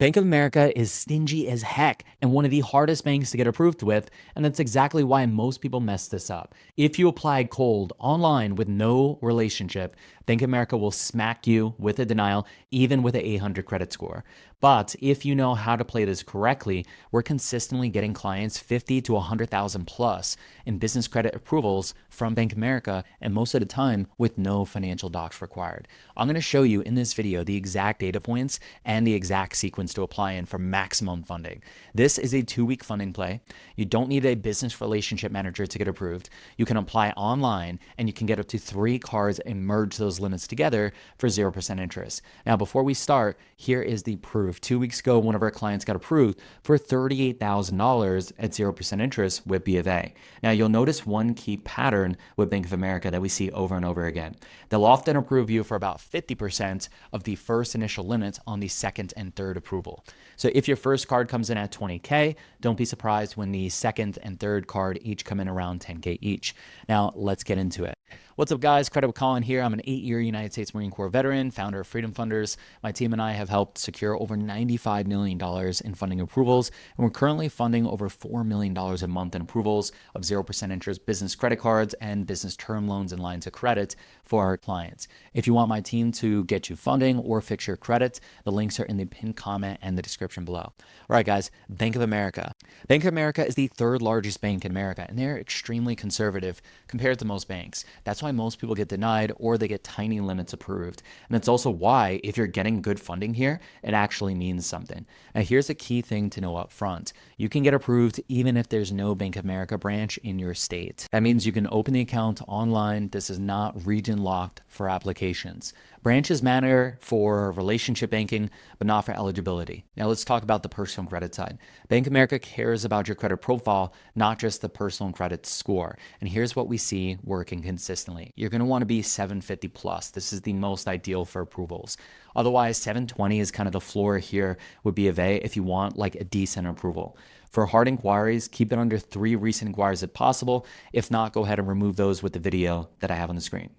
Bank of America is stingy as heck and one of the hardest banks to get approved with, and that's exactly why most people mess this up. If you apply cold online with no relationship, Bank of America will smack you with a denial, even with an 800 credit score. But if you know how to play this correctly, we're consistently getting clients 50 to 100,000 plus in business credit approvals from Bank of America, and most of the time with no financial docs required. I'm going to show you in this video the exact data points and the exact sequence to apply in for maximum funding. This is a 2-week funding play. You don't need a business relationship manager to get approved. You can apply online and you can get up to 3 cards and merge those limits together for 0% interest. Now, before we start, here is the proof. 2 weeks ago, one of our clients got approved for $38,000 at 0% interest with B of A. Now, you'll notice one key pattern with Bank of America that we see over and over again. They'll often approve you for about 50% of the first initial limit on the second and third approval. So if your first card comes in at 20K, don't be surprised when the second and third card each come in around 10K each. Now, let's get into it. What's up, guys? Credit with Colin here. I'm an 8-year United States Marine Corps veteran, founder of Freedom Funders. My team and I have helped secure over $95 million in funding approvals, and we're currently funding over $4 million a month in approvals of 0% interest business credit cards and business term loans and lines of credit for our clients. If you want my team to get you funding or fix your credit, the links are in the pinned comment and the description below. All right, guys, Bank of America. Bank of America is the 3rd largest bank in America, and they're extremely conservative compared to most banks. That's why most people get denied or they get tiny limits approved. And that's also why if you're getting good funding here, it actually means something. Now, here's a key thing to know up front. You can get approved even if there's no Bank of America branch in your state. That means you can open the account online. This is not region locked for applications. Branches matter for relationship banking, but not for eligibility. Now let's talk about the personal credit side. Bank of America cares about your credit profile, not just the personal credit score. And here's what we see working consistently. You're going to want to be 750 plus. This is the most ideal for approvals. Otherwise, 720 is kind of the floor here with B of A if you want like a decent approval. For hard inquiries, keep it under 3 recent inquiries if possible. If not, go ahead and remove those with the video that I have on the screen.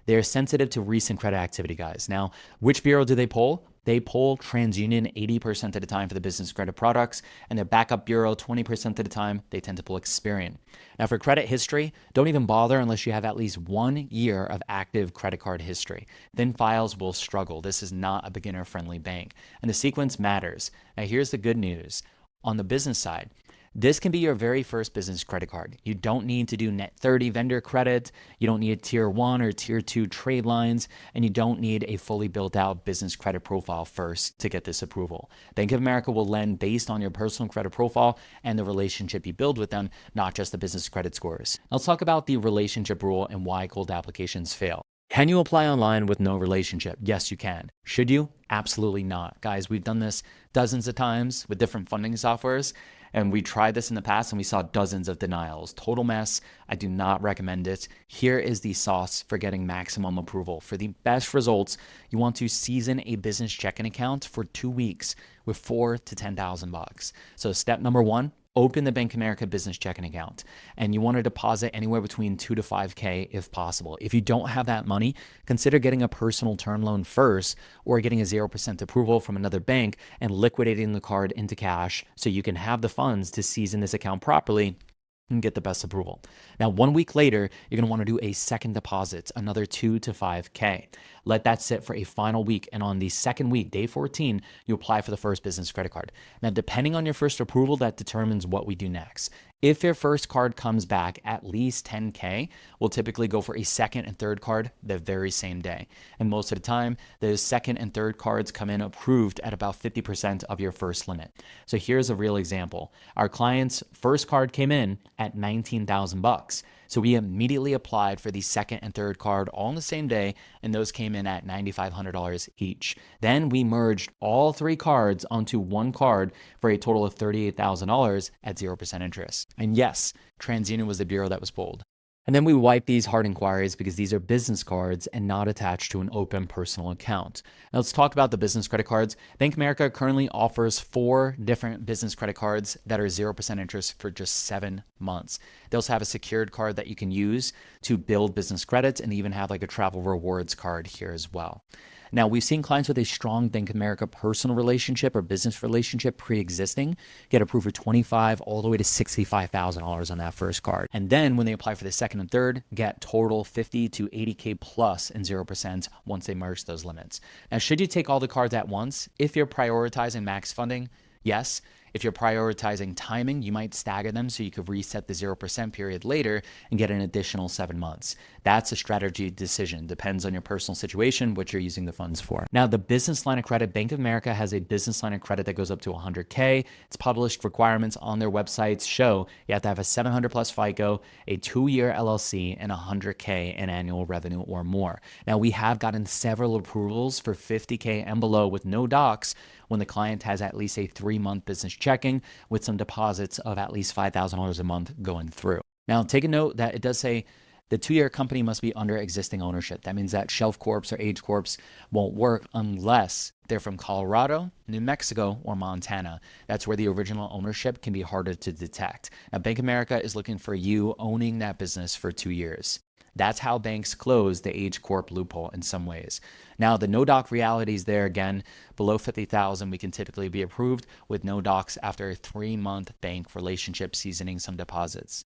They're sensitive to recent credit activity, guys. Now, which bureau do they poll? They poll TransUnion 80% of the time for the business credit products, and their backup bureau 20% of the time, they tend to pull Experian. Now, for credit history, don't even bother unless you have at least 1 year of active credit card history. Thin files will struggle. This is not a beginner-friendly bank, and the sequence matters. Now, here's the good news. On the business side, this can be your very first business credit card. You don't need to do net 30 vendor credit. You don't need tier 1 or tier 2 trade lines, and you don't need a fully built out business credit profile first to get this approval. Bank of America will lend based on your personal credit profile and the relationship you build with them, not just the business credit scores. Now, let's talk about the relationship rule and why cold applications fail. Can you apply online with no relationship? Yes, you can. Should you? Absolutely not. Guys, we've done this dozens of times with different funding softwares, and we tried this in the past and we saw dozens of denials. Total mess. I do not recommend it. Here is the sauce for getting maximum approval. For the best results, you want to season a business checking account for 2 weeks with $4,000 to $10,000. So step number 1, open the Bank of America business checking account, and you want to deposit anywhere between 2 to 5K if possible. If you don't have that money, consider getting a personal term loan first or getting a 0% approval from another bank and liquidating the card into cash so you can have the funds to season this account properly and get the best approval. Now, 1 week later, you're going to want to do a second deposit, another 2 to 5K. Let that sit for a final week. And on the second week, day 14, you apply for the first business credit card. Now, depending on your first approval, that determines what we do next. If your first card comes back at least 10K, we'll typically go for a second and third card the very same day. And most of the time, those second and third cards come in approved at about 50% of your first limit. So here's a real example. Our client's first card came in at $19,000. So we immediately applied for the second and third card all on the same day, and those came in at $9,500 each. Then we merged all 3 cards onto 1 card for a total of $38,000 at 0% interest. And yes, TransUnion was the bureau that was pulled. And then we wipe these hard inquiries because these are business cards and not attached to an open personal account. Now let's talk about the business credit cards. Bank of America currently offers 4 different business credit cards that are 0% interest for just 7 months. They also have a secured card that you can use to build business credits, and they even have like a travel rewards card here as well. Now, we've seen clients with a strong Bank of America personal relationship or business relationship pre-existing get approved for $25 all the way to $65,000 on that first card. And then when they apply for the second and third, get total 50 to 80K plus and 0% once they merge those limits. Now, should you take all the cards at once? If you're prioritizing max funding, yes. If you're prioritizing timing, you might stagger them so you could reset the 0% period later and get an additional 7 months. That's a strategy decision. Depends on your personal situation, what you're using the funds for. Now, the business line of credit, Bank of America has a business line of credit that goes up to 100K. Its published requirements on their websites show you have to have a 700 plus FICO, a 2-year LLC, and 100K in annual revenue or more. Now, we have gotten several approvals for 50K and below with no docs when the client has at least a 3-month business checking with some deposits of at least $5,000 a month going through. Now, take a note that it does say the 2-year company must be under existing ownership. That means that shelf corps or age corps won't work unless they're from Colorado, New Mexico, or Montana. That's where the original ownership can be harder to detect. Now, Bank of America is looking for you owning that business for 2 years. That's how banks close the age corp loophole in some ways. Now, the no doc reality is there again. Below 50,000, we can typically be approved with no docs after a 3-month bank relationship seasoning some deposits.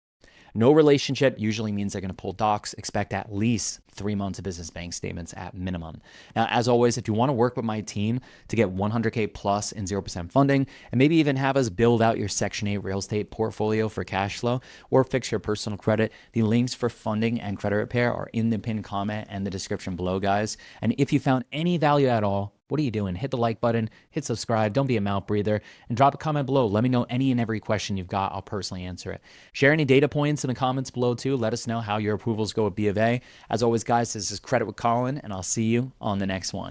No relationship usually means they're going to pull docs. Expect at least 3 months of business bank statements at minimum. Now, as always, if you want to work with my team to get 100K plus in 0% funding and maybe even have us build out your Section 8 real estate portfolio for cash flow or fix your personal credit, the links for funding and credit repair are in the pinned comment and the description below, guys. And if you found any value at all, what are you doing? Hit the like button, hit subscribe, don't be a mouth breather, and drop a comment below. Let me know any and every question you've got. I'll personally answer it. Share any data points in the comments below too. Let us know how your approvals go at B of A. As always, guys, this is Credit with Colin, and I'll see you on the next one.